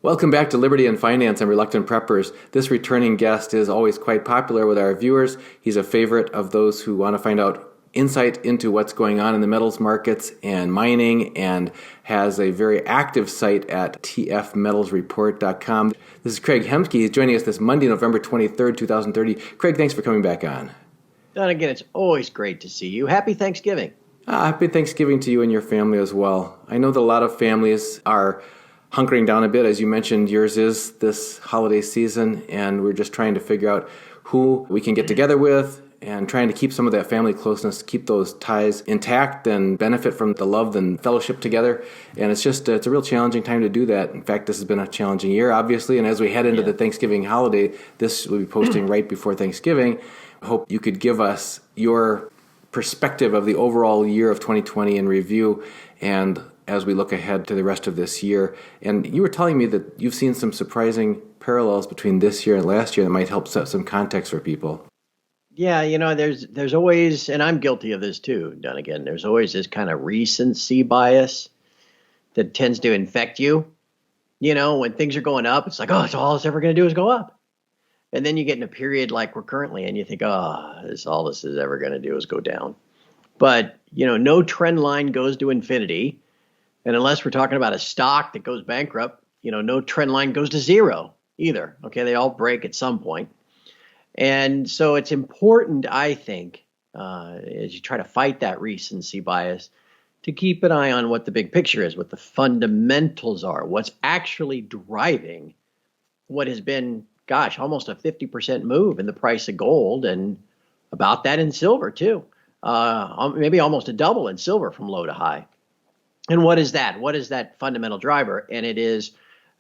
Welcome back to Liberty and Finance and Reluctant Preppers. This returning guest is always quite popular with our viewers. He's a favorite of those who want to find out insight into what's going on in the metals markets and mining, and has a very active site at tfmetalsreport.com. This is Craig Hemke. He's joining us this Monday, November 23rd, 2030. Craig, thanks for coming back on. And again, it's always great to see you. Happy Thanksgiving. Happy Thanksgiving to you and your family as well. I know that a lot of families are hunkering down a bit. As you mentioned, yours is this holiday season, and we're just trying to figure out who we can get together with and trying to keep some of that family closeness, keep those ties intact and benefit from the love and fellowship together. And it's a real challenging time to do that. In fact, this has been a challenging year, obviously, and as we head into the Thanksgiving holiday, this will be posting right before Thanksgiving. I hope you could give us your perspective of the overall year of 2020 in review, and as we look ahead to the rest of this year. And you were telling me that you've seen some surprising parallels between this year and last year that might help set some context for people. Yeah, there's always, and I'm guilty of this too, Dunnigan, there's always this kind of recency bias that tends to infect you. When things are going up, it's like, oh, it's all it's ever going to do is go up. And then you get in a period like we're currently in, you think, all this is ever going to do is go down. But, no trend line goes to infinity. And unless we're talking about a stock that goes bankrupt, no trend line goes to zero either. Okay, they all break at some point. And so it's important, I think, as you try to fight that recency bias, to keep an eye on what the big picture is, what the fundamentals are, what's actually driving what has been, almost a 50% move in the price of gold, and about that in silver too. Maybe almost a double in silver from low to high. And what is that? What is that fundamental driver? And it is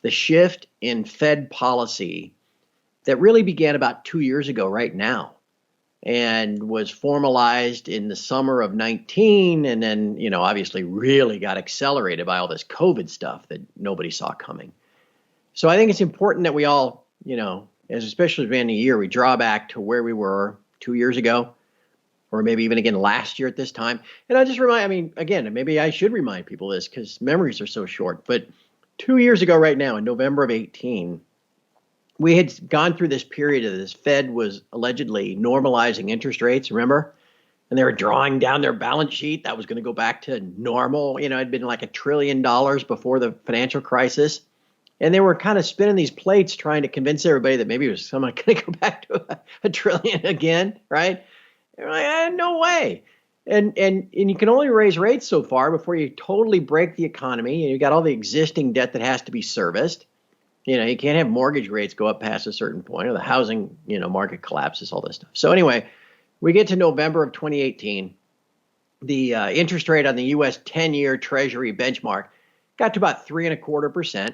the shift in Fed policy that really began about 2 years ago right now, and was formalized in the summer of 19, and then, obviously really got accelerated by all this COVID stuff that nobody saw coming. So I think it's important that we all, especially at the end of the year, we draw back to where we were 2 years ago, or maybe even again last year at this time. And I just maybe I should remind people this because memories are so short, but 2 years ago right now in November of 18, we had gone through this period of this Fed was allegedly normalizing interest rates, remember? And they were drawing down their balance sheet. That was going to go back to normal. It'd been like $1 trillion before the financial crisis. And they were kind of spinning these plates trying to convince everybody that maybe it was someone going to go back to a trillion again, right? They're like, no way. And you can only raise rates so far before you totally break the economy. And you got all the existing debt that has to be serviced. You can't have mortgage rates go up past a certain point, or the housing, market collapses, all this stuff. So anyway, we get to November of 2018. The interest rate on the U.S. 10-year Treasury benchmark got to about 3.25%.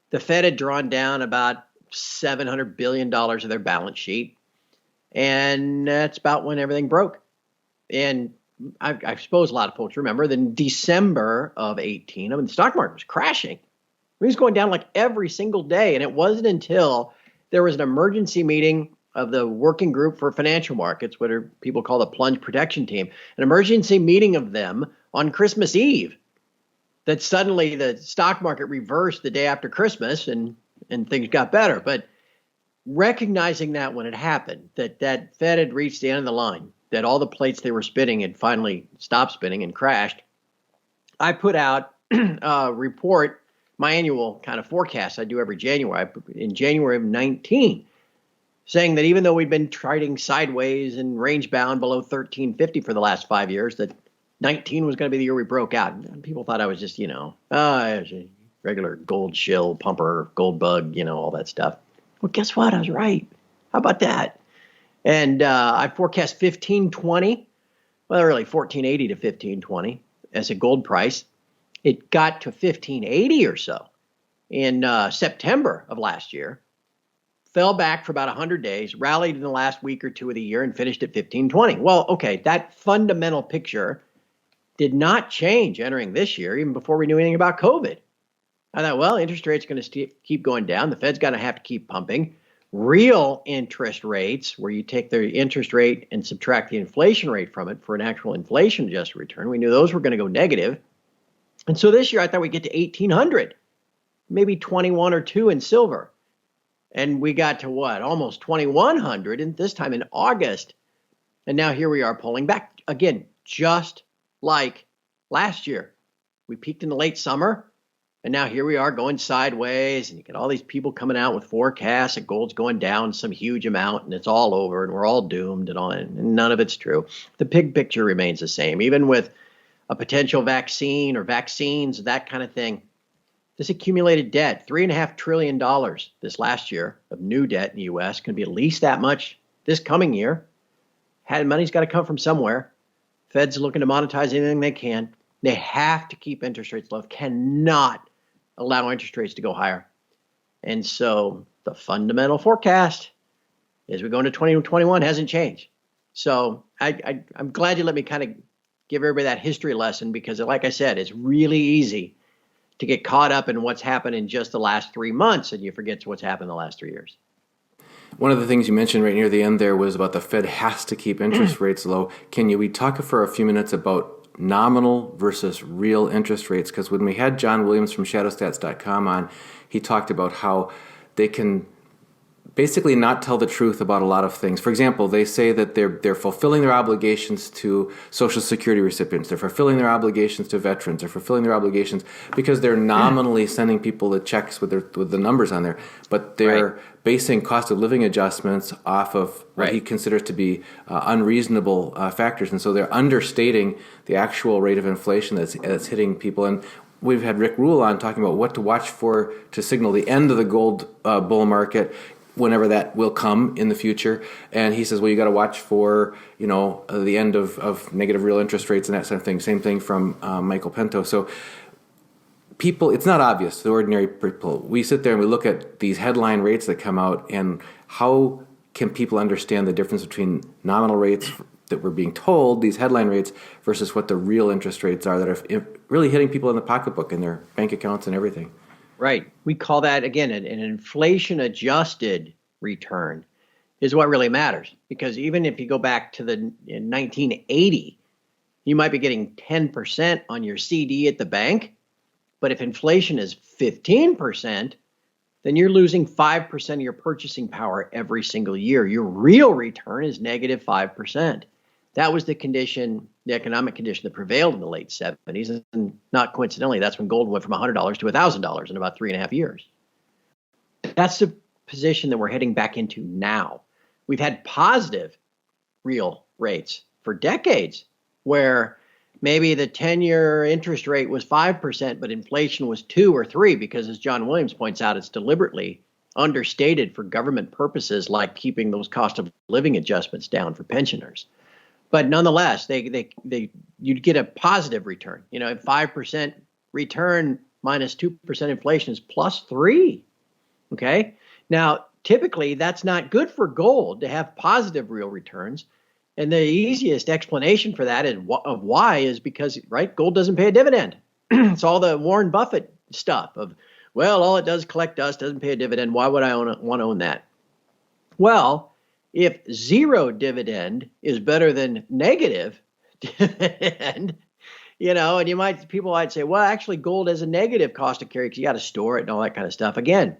The Fed had drawn down about $700 billion of their balance sheet. And that's about when everything broke. And I suppose a lot of folks remember that in December of 18, the stock market was crashing. It was going down like every single day. And it wasn't until there was an emergency meeting of the Working Group for Financial Markets, what people call the Plunge Protection Team, an emergency meeting of them on Christmas Eve, that suddenly the stock market reversed the day after Christmas and things got better. But recognizing that when it happened, that Fed had reached the end of the line, that all the plates they were spinning had finally stopped spinning and crashed, I put out a report, my annual kind of forecast I do every January, in January of 19, saying that even though we'd been trading sideways and range bound below 1350 for the last 5 years, that 19 was going to be the year we broke out. And people thought I was just, a regular gold shill, pumper, gold bug, all that stuff. Well, guess what? I was right. How about that? And I forecast 1520, well, really 1480 to 1520 as a gold price. It got to 1580 or so in September of last year, fell back for about 100 days, rallied in the last week or two of the year, and finished at 1520. Well, okay, that fundamental picture did not change entering this year, even before we knew anything about COVID. I thought, well, interest rates are going to keep going down. The Fed's going to have to keep pumping. Real interest rates, where you take the interest rate and subtract the inflation rate from it for an actual inflation-adjusted return, we knew those were going to go negative. And so this year, I thought we'd get to 1,800. maybe 21 or 2 in silver. And we got to what? Almost 2,100, and this time in August. And now here we are pulling back again, just like last year. We peaked in the late summer, and now here we are going sideways, and you get all these people coming out with forecasts that gold's going down some huge amount, and it's all over, and we're all doomed and all, and none of it's true. The big picture remains the same, even with a potential vaccine or vaccines, that kind of thing. This accumulated debt, $3.5 trillion this last year of new debt in the U.S., going to be at least that much this coming year. Money's got to come from somewhere. Fed's looking to monetize anything they can. They have to keep interest rates low, cannot allow interest rates to go higher. And so the fundamental forecast as we go into 2021 hasn't changed. So I'm glad you let me kind of give everybody that history lesson, because like I said, it's really easy to get caught up in what's happened in just the last 3 months, and you forget what's happened in the last 3 years. One of the things you mentioned right near the end there was about the Fed has to keep interest rates low. We talk for a few minutes about nominal versus real interest rates? Because when we had John Williams from shadowstats.com on, he talked about how they can basically not tell the truth about a lot of things. For example, they say that they're fulfilling their obligations to Social Security recipients. They're fulfilling their obligations to veterans. They're fulfilling their obligations because they're nominally sending people the checks with the numbers on there. But they're basing cost of living adjustments off of what he considers to be unreasonable factors. And so they're understating the actual rate of inflation that's hitting people. And we've had Rick Rule on talking about what to watch for to signal the end of the gold bull market, whenever that will come in the future. And he says, well, you got to watch for, the end of negative real interest rates and that sort of thing. Same thing from Michael Pinto. So people, it's not obvious to ordinary people. We sit there and we look at these headline rates that come out, and how can people understand the difference between nominal rates that we're being told, these headline rates, versus what the real interest rates are that are really hitting people in the pocketbook and their bank accounts and everything. Right. We call that, again, an inflation-adjusted return is what really matters. Because even if you go back to in 1980, you might be getting 10% on your CD at the bank. But if inflation is 15%, then you're losing 5% of your purchasing power every single year. Your real return is negative 5%. That was the economic condition that prevailed in the late 70s. And not coincidentally, that's when gold went from $100 to $1,000 in about 3.5 years. That's the position that we're heading back into now. We've had positive real rates for decades, where maybe the 10-year interest rate was 5%, but inflation was 2 or 3, because as John Williams points out, it's deliberately understated for government purposes, like keeping those cost of living adjustments down for pensioners. But nonetheless, you'd get a positive return. 5% return minus 2% inflation is plus 3. Okay. Now, typically, that's not good for gold to have positive real returns. And the easiest explanation for that of why is because, gold doesn't pay a dividend. It's all the Warren Buffett stuff of, well, all it does is collect dust, doesn't pay a dividend. Why would I want to own that? Well, if zero dividend is better than negative dividend, and people might say, well, actually gold has a negative cost of carry because you got to store it and all that kind of stuff. Again,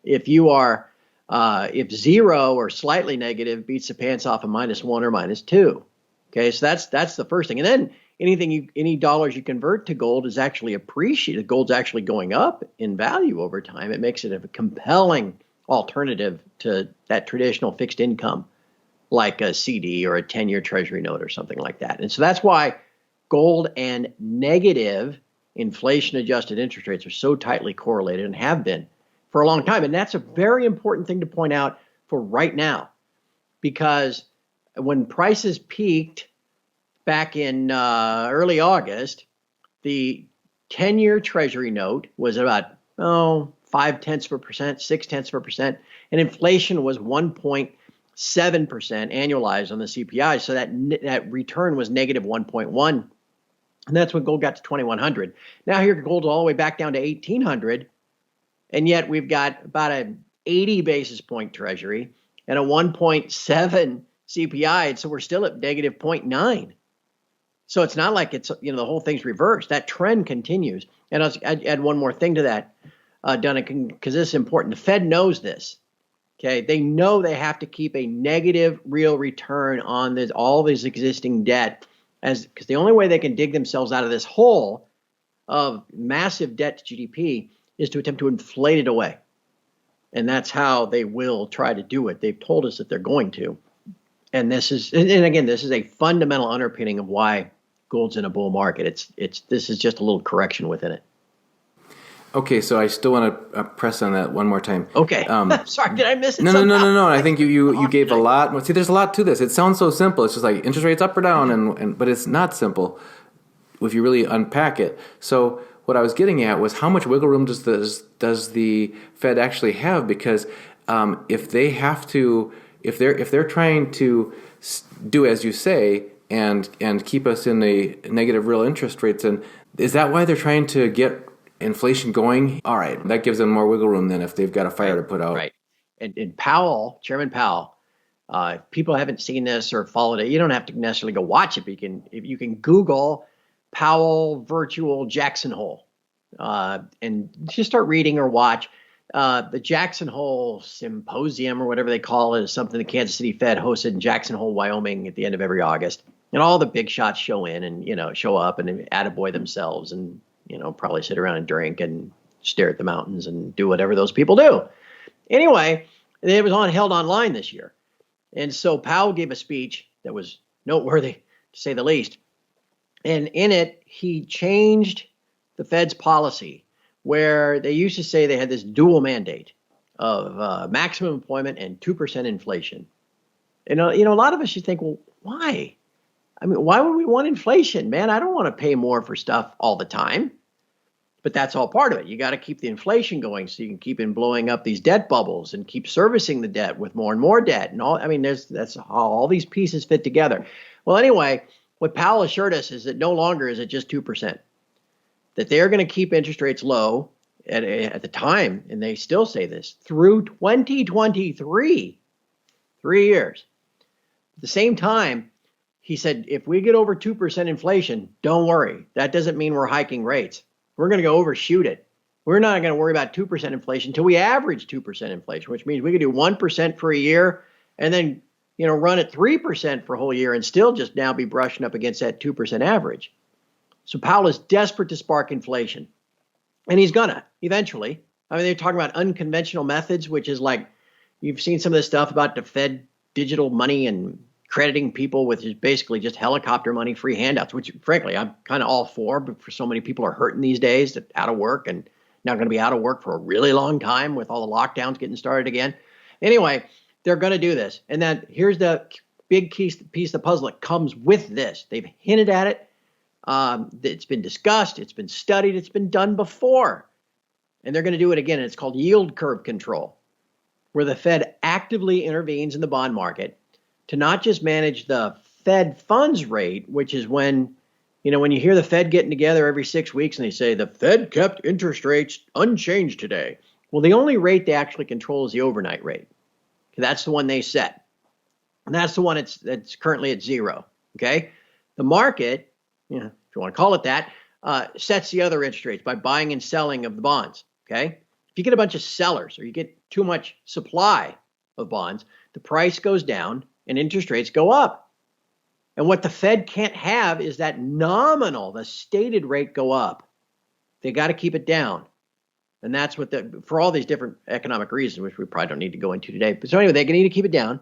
if you are, if zero or slightly negative beats the pants off of -1 or -2. Okay, so that's the first thing. And then any dollars you convert to gold is actually appreciated. Gold's actually going up in value over time. It makes it a compelling alternative to that traditional fixed income, like a CD or a 10-year treasury note or something like that. And so that's why gold and negative inflation-adjusted interest rates are so tightly correlated and have been for a long time. And that's a very important thing to point out for right now, because when prices peaked back in early August, the 10-year treasury note was about 0.5%, 0.6%, and inflation was 1.7% annualized on the CPI. So that return was negative 1.1. And that's when gold got to 2,100. Now here gold's all the way back down to 1,800. And yet we've got about an 80 basis point treasury and a 1.7 CPI. And so we're still at negative 0.9. So it's not like it's, the whole thing's reversed. That trend continues. And I'd add one more thing to that. Duncan, because this is important. The Fed knows this. Okay, they know they have to keep a negative real return on all this existing debt, because the only way they can dig themselves out of this hole of massive debt to GDP is to attempt to inflate it away. And that's how they will try to do it. They've told us that they're going to. And this is a fundamental underpinning of why gold's in a bull market. This is just a little correction within it. Okay, so I still want to press on that one more time. Okay. Sorry, did I miss it? No. I think you gave a lot. See, there's a lot to this. It sounds so simple. It's just like interest rates up or down, but it's not simple if you really unpack it. So what I was getting at was how much wiggle room does the Fed actually have? Because if they're trying to do as you say and keep us in a negative real interest rates, and is that why they're trying to get inflation going? All right, that gives them more wiggle room than if they've got a fire to put out. Right. And Powell, Chairman Powell, if people haven't seen this or followed it, you don't have to necessarily go watch it. But you can Google Powell virtual Jackson Hole and just start reading or watch. The Jackson Hole Symposium or whatever they call it is something the Kansas City Fed hosted in Jackson Hole, Wyoming at the end of every August. And all the big shots show in and, show up and attaboy themselves and, probably sit around and drink and stare at the mountains and do whatever those people do. Anyway, it was held online this year. And so Powell gave a speech that was noteworthy, to say the least. And in it, he changed the Fed's policy, where they used to say they had this dual mandate of maximum employment and 2% inflation. And, a lot of us should think, well, why? I mean, why would we want inflation, man? I don't want to pay more for stuff all the time. But that's all part of it. You got to keep the inflation going so you can keep blowing up these debt bubbles and keep servicing the debt with more and more debt. And all, I mean, that's how all these pieces fit together. Well, anyway, what Powell assured us is that no longer is it just 2%. That they're going to keep interest rates low at the time, and they still say this, through 2023, 3 years. At the same time, he said, if we get over 2% inflation, don't worry. That doesn't mean we're hiking rates. We're going to go overshoot it. We're not going to worry about 2% inflation until we average 2% inflation, which means we could do 1% for a year and then, run at 3% for a whole year and still just now be brushing up against that 2% average. So Powell is desperate to spark inflation. And he's gonna eventually. I mean, they're talking about unconventional methods, which is like, you've seen some of this stuff about the Fed digital money and crediting people with basically just helicopter money, free handouts, which frankly, I'm kind of all for, but for so many people are hurting these days, that out of work and not going to be out of work for a really long time with all the lockdowns getting started again. Anyway, they're going to do this. And then here's the big piece of the puzzle that comes with this. They've hinted at it. It's been discussed. It's been studied. It's been done before. And they're going to do it again. And it's called yield curve control, where the Fed actively intervenes in the bond market to not just manage the Fed funds rate, which is when you hear the Fed getting together every 6 weeks and they say the Fed kept interest rates unchanged today. Well, the only rate they actually control is the overnight rate. That's the one they set. And that's the one that's currently at zero. Okay. The market, if you want to call it that, sets the other interest rates by buying and selling of the bonds. Okay. If you get a bunch of sellers or you get too much supply of bonds, the price goes down and interest rates go up. And what the Fed can't have is that nominal, the stated rate go up. They got to keep it down. And that's what for all these different economic reasons, which we probably don't need to go into today. But so anyway, they need to keep it down.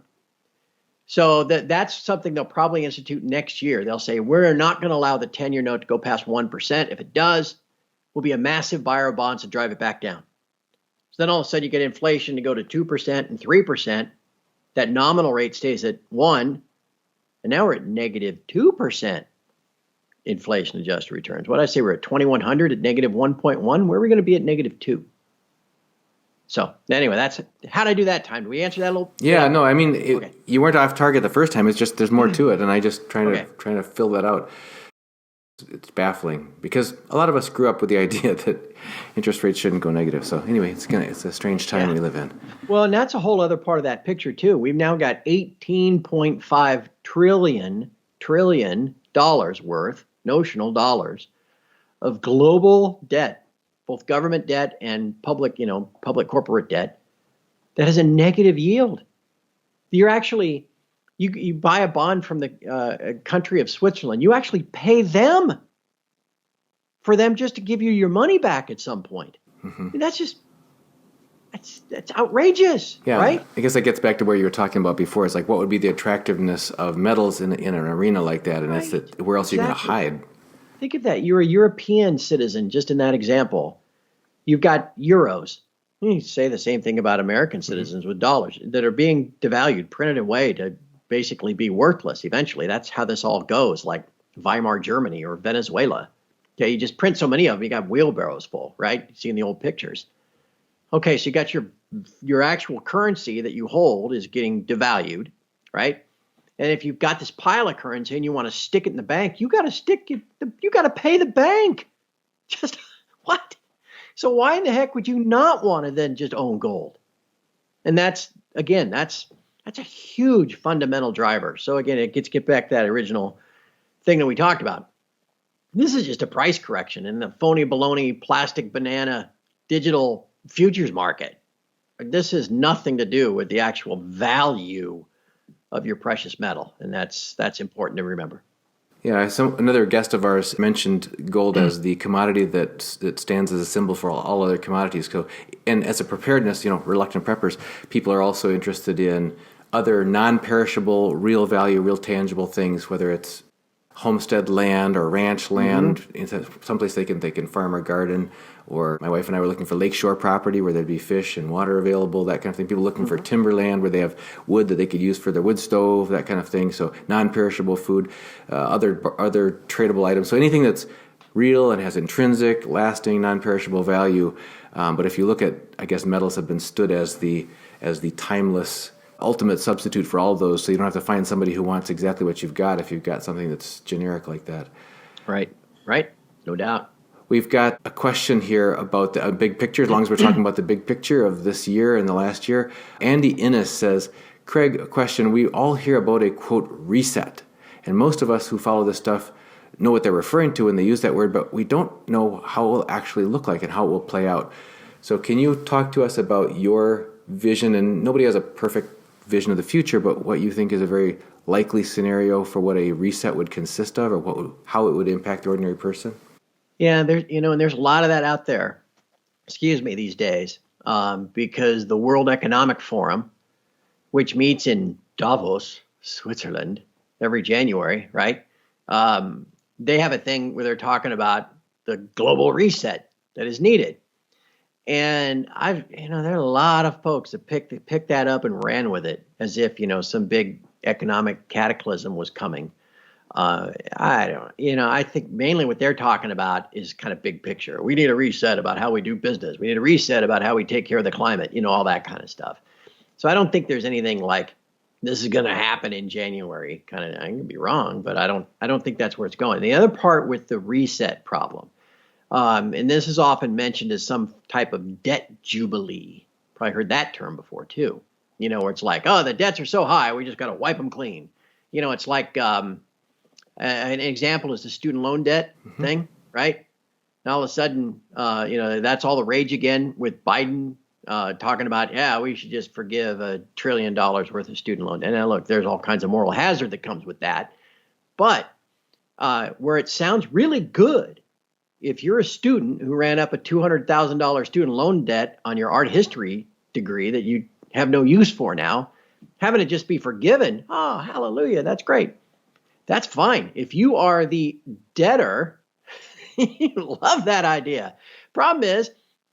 So that's something they'll probably institute next year. They'll say, we're not going to allow the 10-year note to go past 1%. If it does, we'll be a massive buyer of bonds to drive it back down. So then all of a sudden you get inflation to go to 2% and 3%. That nominal rate stays at 1%. And now we're at negative 2% inflation adjusted returns. What did I say? We're at 2100 at negative 1.1. Where are we going to be at negative 2? So anyway, that's how did I do that time? Did we answer that a little? Yeah, no, I mean, okay. You weren't off target the first time. It's just there's more to it, and I just trying to fill that out. It's baffling because a lot of us grew up with the idea that interest rates shouldn't go negative. So anyway, it's a strange time we live in. Well, and that's a whole other part of that picture too. We've now got $18.5 trillion worth, notional dollars, of global debt both government debt and public corporate debt, that has a negative yield. You're actually, you buy a bond from the country of Switzerland, you actually pay them for them just to give you your money back at some point. And that's outrageous, Yeah, right? I guess that gets back to where you were talking about before. It's like, what would be the attractiveness of metals in an arena like that? And Right. it's that, where else are you going to hide? Think of that. You're a European citizen, just in that example. You've got euros. You say the same thing about American citizens with dollars that are being devalued, printed away to basically be worthless eventually. That's how this all goes, like Weimar Germany or Venezuela. Okay, you just print so many of them, you got wheelbarrows full, right? You see in the old pictures. Okay, so you got your actual currency that you hold is getting devalued, right? And if you've got this pile of currency and you want to stick it in the bank, you got to pay the bank. Just what? So why in the heck would you not want to then just own gold? And that's a huge fundamental driver. So again, it get back to that original thing that we talked about. This is just a price correction in the phony baloney plastic banana digital futures market. This has nothing to do with the actual value of your precious metal, and that's important to remember. Yeah, another guest of ours mentioned gold as the commodity that stands as a symbol for all other commodities. So, and as a preparedness, reluctant preppers, people are also interested in other non-perishable, real value, real tangible things, whether it's homestead land or ranch land, someplace they can farm or garden. Or my wife and I were looking for lakeshore property where there'd be fish and water available, that kind of thing. People looking for timberland where they have wood that they could use for their wood stove, that kind of thing. So non-perishable food, other tradable items. So anything that's real and has intrinsic, lasting, non-perishable value. But if you look at, I guess metals have been stood as the timeless ultimate substitute for all of those. So you don't have to find somebody who wants exactly what you've got if you've got something that's generic like that. Right. No doubt. We've got a question here about the big picture, as long as we're talking about the big picture of this year and the last year. Andy Innes says, Craig, a question. We all hear about a, quote, reset. And most of us who follow this stuff know what they're referring to when they use that word, but we don't know how it will actually look like and how it will play out. So can you talk to us about your vision? And nobody has a perfect vision of the future, but what you think is a very likely scenario for what a reset would consist of, or how it would impact the ordinary person? Yeah, there's a lot of that out there, these days, because the World Economic Forum, which meets in Davos, Switzerland, every January, right? They have a thing where they're talking about the global reset that is needed. And there are a lot of folks that picked that up and ran with it as if, some big economic cataclysm was coming. I think mainly what they're talking about is kind of big picture. We need a reset about how we do business. We need a reset about how we take care of the climate, all that kind of stuff. So I don't think there's anything like this is going to happen in January. I can be wrong, but I don't think that's where it's going. The other part with the reset problem, and this is often mentioned as some type of debt jubilee. Probably heard that term before too. Where it's like, oh, the debts are so high, we just got to wipe them clean. It's like an example is the student loan debt thing, right? Now all of a sudden, that's all the rage again with Biden talking about, we should just forgive $1 trillion worth of student loan. And look, there's all kinds of moral hazard that comes with that. But where it sounds really good, if you're a student who ran up a $200,000 student loan debt on your art history degree that you have no use for now, having it just be forgiven, oh, hallelujah, that's great. That's fine. If you are the debtor, you love that idea. Problem is,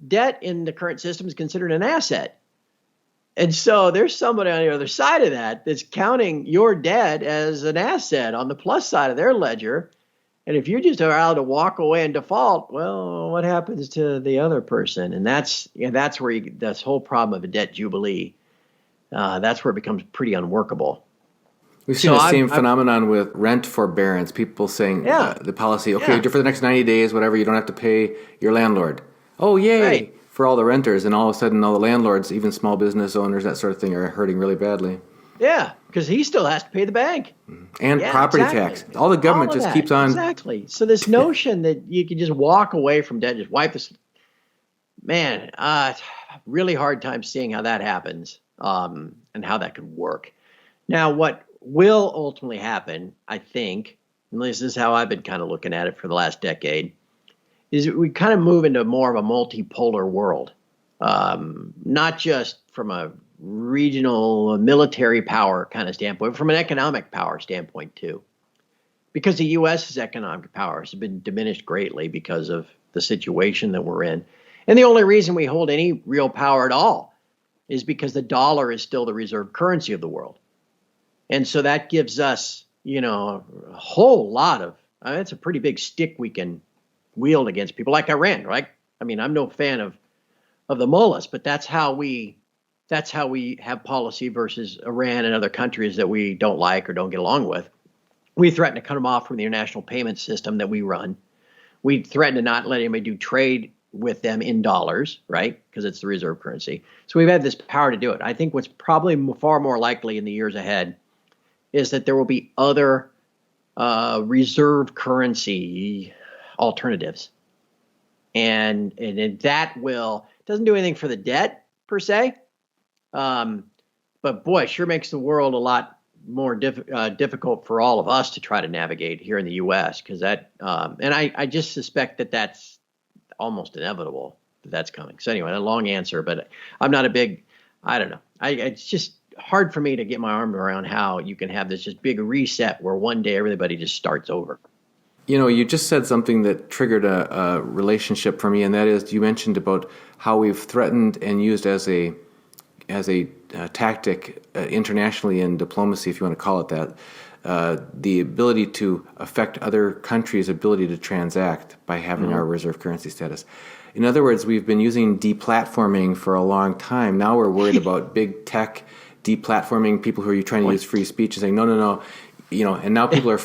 debt in the current system is considered an asset. And so there's somebody on the other side of that that's counting your debt as an asset on the plus side of their ledger. And if you just are allowed to walk away and default, well, what happens to the other person? And that's where this whole problem of a debt jubilee, that's where it becomes pretty unworkable. We've seen the same phenomenon with rent forbearance. People saying the policy, for the next 90 days, whatever, you don't have to pay your landlord. Oh, yay, right. For all the renters. And all of a sudden, all the landlords, even small business owners, that sort of thing, are hurting really badly. Yeah, because he still has to pay the bank. And property tax. All the government just keeps on. Exactly. So this notion that you can just walk away from debt, just wipe this. Man, really hard time seeing how that happens, and how that could work. Now, what will ultimately happen, I think, and this is how I've been kind of looking at it for the last decade, is we kind of move into more of a multipolar world, not just from a regional military power kind of standpoint, but from an economic power standpoint too. Because the U.S.'s economic powers have been diminished greatly because of the situation that we're in. And the only reason we hold any real power at all is because the dollar is still the reserve currency of the world. And so that gives us, a whole lot of, it's a pretty big stick we can wield against people like Iran, right? I mean, I'm no fan of the mullahs, but that's how we have policy versus Iran and other countries that we don't like or don't get along with. We threaten to cut them off from the international payment system that we run. We threaten to not let anybody do trade with them in dollars, right? Because it's the reserve currency. So we've had this power to do it. I think what's probably far more likely in the years ahead is that there will be other reserve currency alternatives. And that doesn't do anything for the debt per se. But boy, it sure makes the world a lot more difficult for all of us to try to navigate here in the U.S. because and I just suspect that that's almost inevitable that that's coming. So anyway, a long answer, but I'm not I don't know. It's just hard for me to get my arm around how you can have this just big reset where one day everybody just starts over. You just said something that triggered a relationship for me, and that is you mentioned about how we've threatened and used as a tactic internationally in diplomacy, if you want to call it that, the ability to affect other countries' ability to transact by having our reserve currency status. In other words, we've been using deplatforming for a long time. Now we're worried about big tech deplatforming people who are trying to use free speech and saying, no. And now people are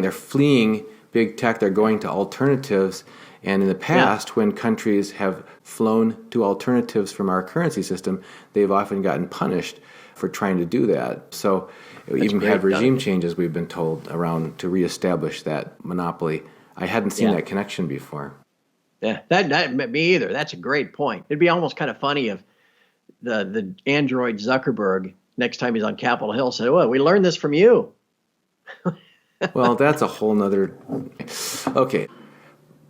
they're fleeing big tech, they're going to alternatives. And in the past, when countries have flown to alternatives from our currency system, they've often gotten punished for trying to do that. So we even had regime changes, we've been told, around to reestablish that monopoly. I hadn't seen that connection before. Yeah, that me either. That's a great point. It'd be almost kind of funny if the android Zuckerberg, next time he's on Capitol Hill, said, well, we learned this from you. Well, that's a whole nother... Okay.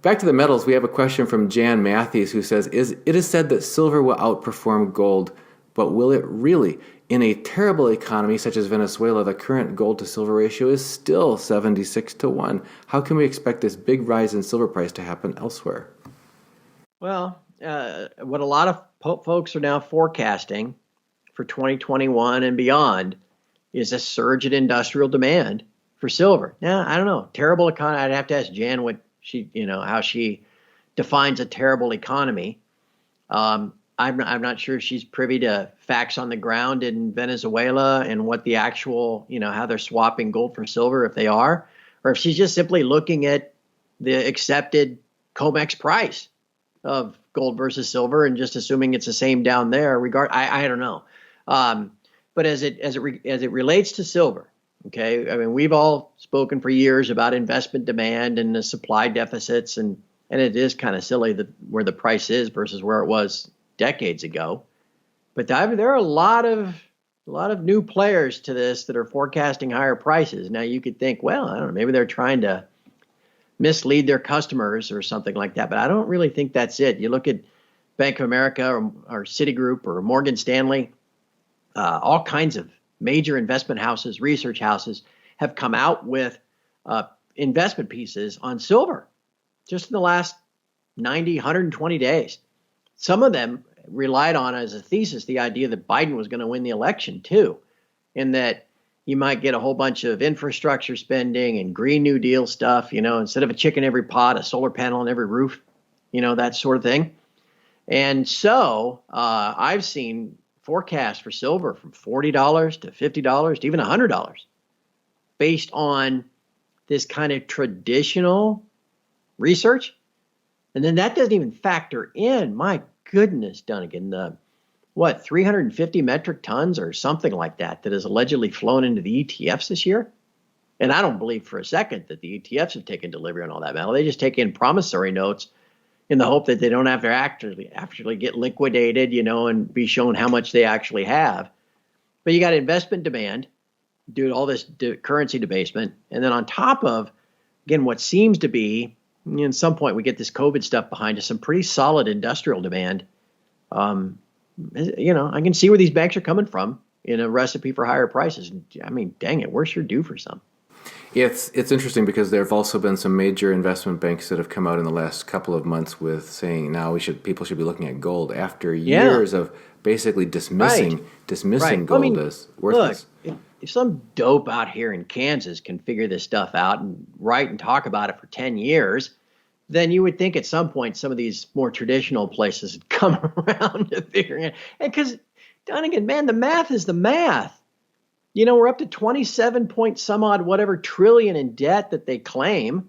Back to the metals, we have a question from Jan Matthews who says, it is said that silver will outperform gold, but will it really? In a terrible economy such as Venezuela, the current gold to silver ratio is still 76-1. How can we expect this big rise in silver price to happen elsewhere? Well, what a lot of folks are now forecasting for 2021 and beyond is a surge in industrial demand for silver. Now, I don't know. Terrible economy. I'd have to ask Jan how she defines a terrible economy. I'm not sure she's privy to facts on the ground in Venezuela and what the actual, how they're swapping gold for silver, if they are, or if she's just simply looking at the accepted COMEX price of gold versus silver and just assuming it's the same down there. I don't know. But as it relates to silver, okay, I mean, we've all spoken for years about investment demand and the supply deficits, and it is kind of silly that where the price is versus where it was decades ago. But there are a lot of new players to this that are forecasting higher prices. Now you could think, well, I don't know, maybe they're trying to mislead their customers or something like that, but I don't really think that's it. You look at Bank of America or Citigroup or Morgan Stanley, all kinds of major investment houses, research houses have come out with investment pieces on silver just in the last 90, 120 days. Some of them relied on as a thesis the idea that Biden was going to win the election too, and that you might get a whole bunch of infrastructure spending and Green New Deal stuff, instead of a chicken every pot, a solar panel on every roof, that sort of thing. And so I've seen forecasts for silver from $40 to $50 to even $100 based on this kind of traditional research. And then that doesn't even factor in, my goodness, Dunnigan, 350 metric tons or something like that has allegedly flown into the ETFs this year. And I don't believe for a second that the ETFs have taken delivery on all that metal. They just take in promissory notes, in the hope that they don't have to actually get liquidated, and be shown how much they actually have. But you got investment demand due to all this currency debasement. And then on top of, again, what seems to be, at some point we get this COVID stuff behind us, some pretty solid industrial demand. I can see where these banks are coming from in a recipe for higher prices. I mean, dang it, we're sure due for some. It's interesting because there have also been some major investment banks that have come out in the last couple of months with saying now people should be looking at gold after years of basically dismissing gold as worthless. Look, if some dope out here in Kansas can figure this stuff out and write and talk about it for 10 years, then you would think at some point some of these more traditional places would come around to figuring it. Because, Dunnigan, man, the math is the math. We're up to 27 point some odd whatever trillion in debt that they claim.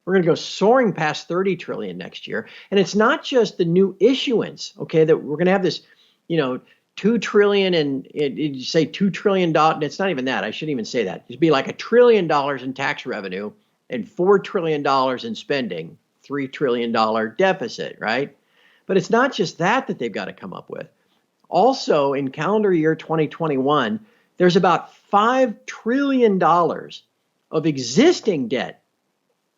We're going to go soaring past 30 trillion next year. And it's not just the new issuance, okay, that we're going to have this, 2 trillion and you say $2 trillion. It's not even that. I shouldn't even say that. It'd be like $1 trillion in tax revenue and $4 trillion in spending, $3 trillion deficit, right? But it's not just that they've got to come up with. Also, in calendar year 2021, there's about $5 trillion of existing debt,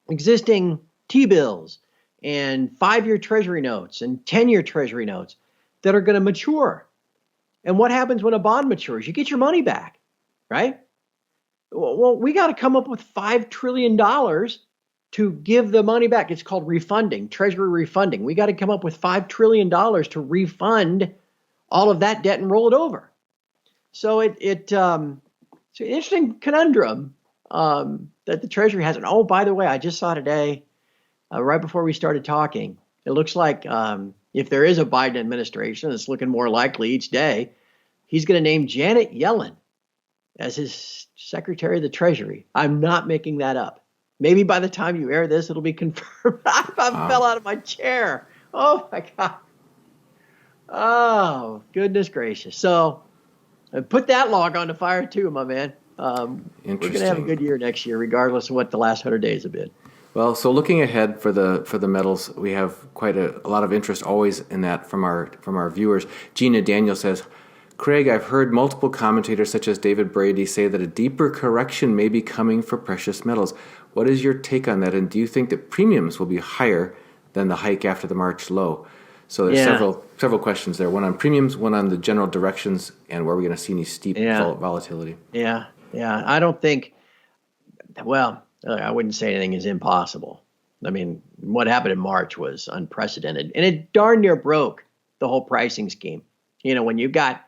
existing T-bills and 5-year treasury notes and 10-year treasury notes that are going to mature. And what happens when a bond matures? You get your money back, right? Well, we got to come up with $5 trillion to give the money back. It's called refunding, treasury refunding. We got to come up with $5 trillion to refund all of that debt and roll it over. So it's an interesting conundrum that the Treasury has. And oh, by the way, I just saw today, right before we started talking, it looks like if there is a Biden administration, it's looking more likely each day, he's going to name Janet Yellen as his Secretary of the Treasury. I'm not making that up. Maybe by the time you air this, it'll be confirmed. I fell out of my chair. Oh, my God. Oh, goodness gracious. So put that log on the fire too, my man. We're going to have a good year next year, regardless of what the last 100 days have been. Well, so looking ahead for the metals, we have quite a lot of interest always in that from our viewers. Gina Daniel says, Craig, I've heard multiple commentators such as David Brady say that a deeper correction may be coming for precious metals. What is your take on that? And do you think that premiums will be higher than the hike after the March low? So there's several questions there. One on premiums, one on the general directions, and where we're going to see any steep volatility. Yeah. I don't think, I wouldn't say anything is impossible. I mean, what happened in March was unprecedented, and it darn near broke the whole pricing scheme. When you got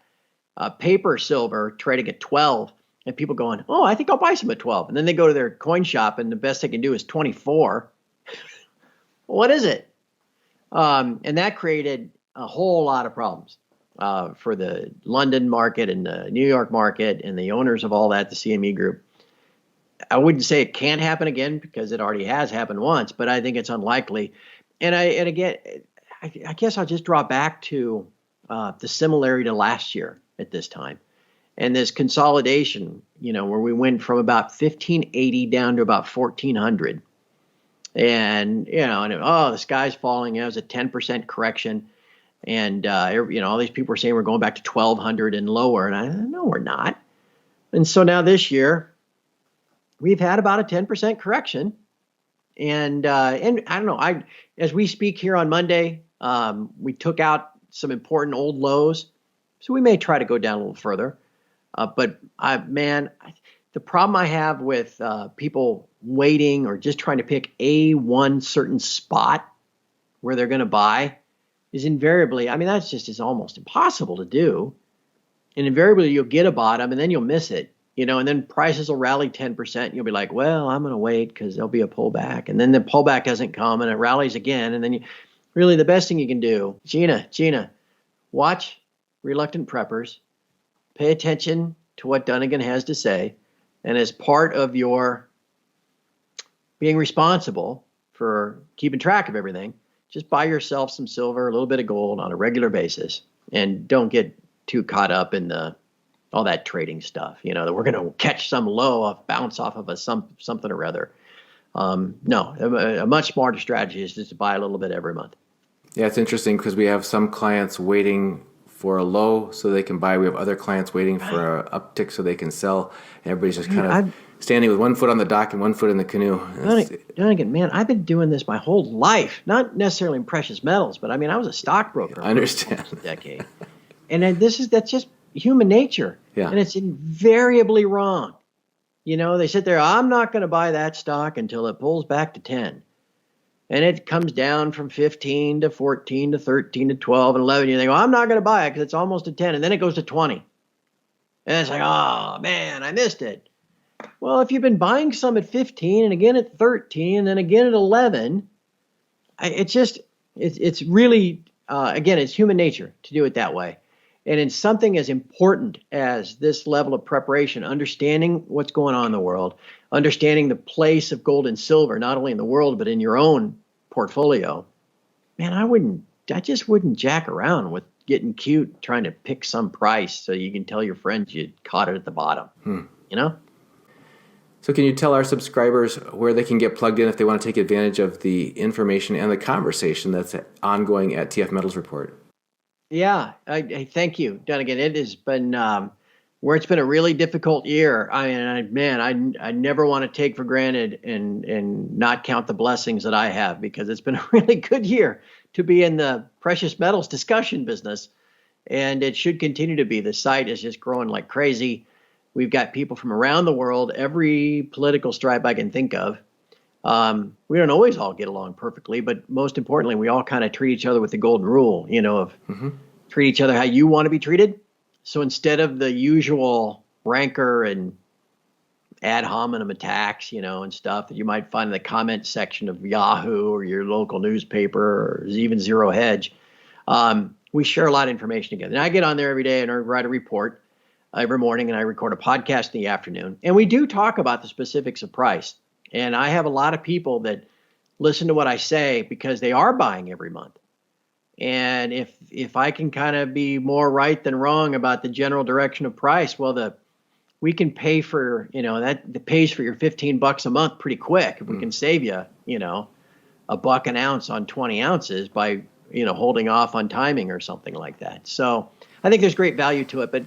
paper silver trading at 12 and people going, oh, I think I'll buy some at 12. And then they go to their coin shop and the best they can do is 24. What is it? And that created a whole lot of problems for the London market and the New York market and the owners of all that, the CME group. I wouldn't say it can't happen again because it already has happened once, but I think it's unlikely. And I guess I'll just draw back to the similarity to last year at this time. And this consolidation, where we went from about 1580 down to about 1400. And, the sky's falling. It was a 10% correction. And, all these people were saying we're going back to 1200 and lower. And I no, we're not. And so now this year, we've had about a 10% correction. And I don't know, as we speak here on Monday, we took out some important old lows. So we may try to go down a little further. But the problem I have with people waiting or just trying to pick one certain spot where they're going to buy is invariably, that's just is almost impossible to do. And invariably you'll get a bottom and then you'll miss it, and then prices will rally 10%. And you'll be like, well, I'm going to wait because there'll be a pullback. And then the pullback doesn't come and it rallies again. And then really the best thing you can do, Gina, watch Reluctant Preppers, pay attention to what Dunnigan has to say. And as part of your being responsible for keeping track of everything, just buy yourself some silver, a little bit of gold on a regular basis, and don't get too caught up in all that trading stuff. That we're going to catch some low bounce off of something or other. No, a much smarter strategy is just to buy a little bit every month. Yeah, it's interesting because we have some clients waiting for a low so they can buy. We have other clients waiting for an uptick so they can sell. And everybody's just kind of standing with one foot on the dock and one foot in the canoe. Donegan, man, I've been doing this my whole life. Not necessarily in precious metals, but I mean, I was a stockbroker I understand. for almost a decade. And that's just human nature. Yeah. And it's invariably wrong. They sit there, I'm not going to buy that stock until it pulls back to 10. And it comes down from 15 to 14 to 13 to 12 and 11. You think, I'm not going to buy it because it's almost at 10. And then it goes to 20. And it's like, oh, man, I missed it. Well, if you've been buying some at 15 and again at 13 and then again at 11, it's really, again, it's human nature to do it that way. And in something as important as this level of preparation, understanding what's going on in the world, understanding the place of gold and silver, not only in the world, but in your own portfolio, man, I just wouldn't jack around with getting cute, trying to pick some price so you can tell your friends you caught it at the bottom, So can you tell our subscribers where they can get plugged in if they want to take advantage of the information and the conversation that's ongoing at TF Metals Report? Yeah, I thank you, Dunnigan. It has been where it's been a really difficult year. I never want to take for granted and not count the blessings that I have, because it's been a really good year to be in the precious metals discussion business, and it should continue to be. The site is just growing like crazy. We've got people from around the world, every political stripe I can think of. We don't always all get along perfectly, but most importantly, we all kind of treat each other with the golden rule, of treat each other how you want to be treated. So instead of the usual rancor and ad hominem attacks, and stuff that you might find in the comment section of Yahoo or your local newspaper or even Zero Hedge, we share a lot of information together. And I get on there every day and I write a report every morning, and I record a podcast in the afternoon. And we do talk about the specifics of price. And I have a lot of people that listen to what I say because they are buying every month. And if I can kind of be more right than wrong about the general direction of price, well, we can pay for, that pays for your $15 a month pretty quick. If we can save you, $1 an ounce on 20 ounces by, holding off on timing or something like that. So I think there's great value to it. But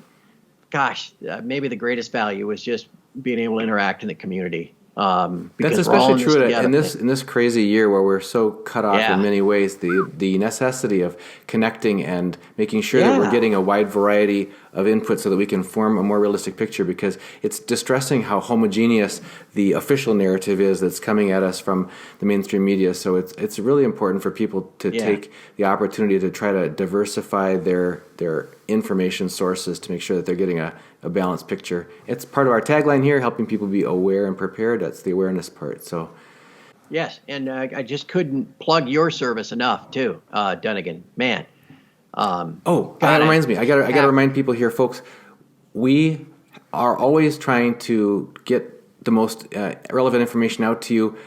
gosh, maybe the greatest value is just being able to interact in the community. That's especially true in this crazy year where we're so cut off in many ways. The necessity of connecting and making sure that we're getting a wide variety of input so that we can form a more realistic picture, because it's distressing how homogeneous the official narrative is that's coming at us from the mainstream media. So it's really important for people to take the opportunity to try to diversify their information sources to make sure that they're getting a balanced picture. It's part of our tagline here, helping people be aware and prepared. That's the awareness part. So, yes, and I just couldn't plug your service enough too, Dunnigan. Man. That reminds me. I got to remind people here, folks. We are always trying to get the most relevant information out to you.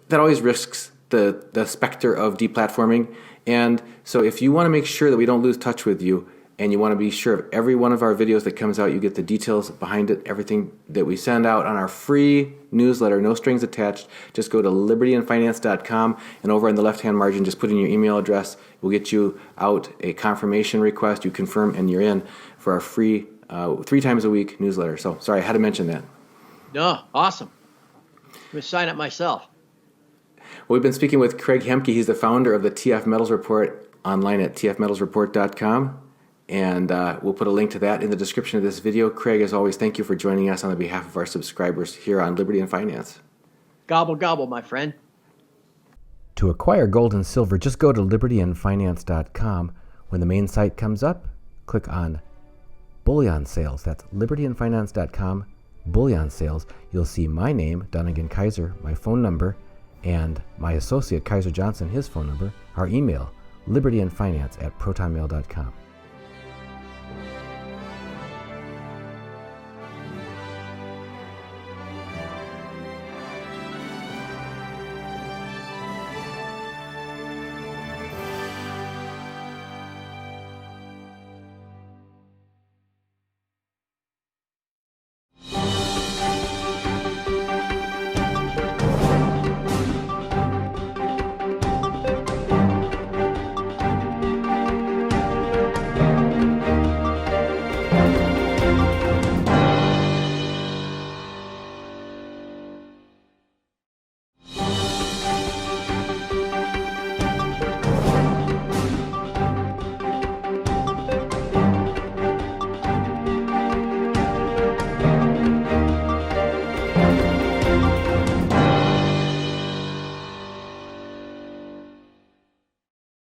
That always risks the specter of deplatforming. And so, if you want to make sure that we don't lose touch with you, and you want to be sure of every one of our videos that comes out, you get the details behind it, everything that we send out on our free newsletter, no strings attached. Just go to libertyandfinance.com, and over on the left-hand margin, just put in your email address. We'll get you out a confirmation request. You confirm, and you're in for our free 3 times a week newsletter. So, sorry, I had to mention that. No, awesome. I'm going to sign up myself. Well, we've been speaking with Craig Hemke. He's the founder of the TF Metals Report, online at tfmetalsreport.com. And we'll put a link to that in the description of this video. Craig, as always, thank you for joining us on behalf of our subscribers here on Liberty and Finance. Gobble, gobble, my friend. To acquire gold and silver, just go to libertyandfinance.com. When the main site comes up, click on Bullion Sales. That's libertyandfinance.com, Bullion Sales. You'll see my name, Dunnigan Kaiser, my phone number, and my associate, Kaiser Johnson, his phone number, our email, libertyandfinance@protonmail.com.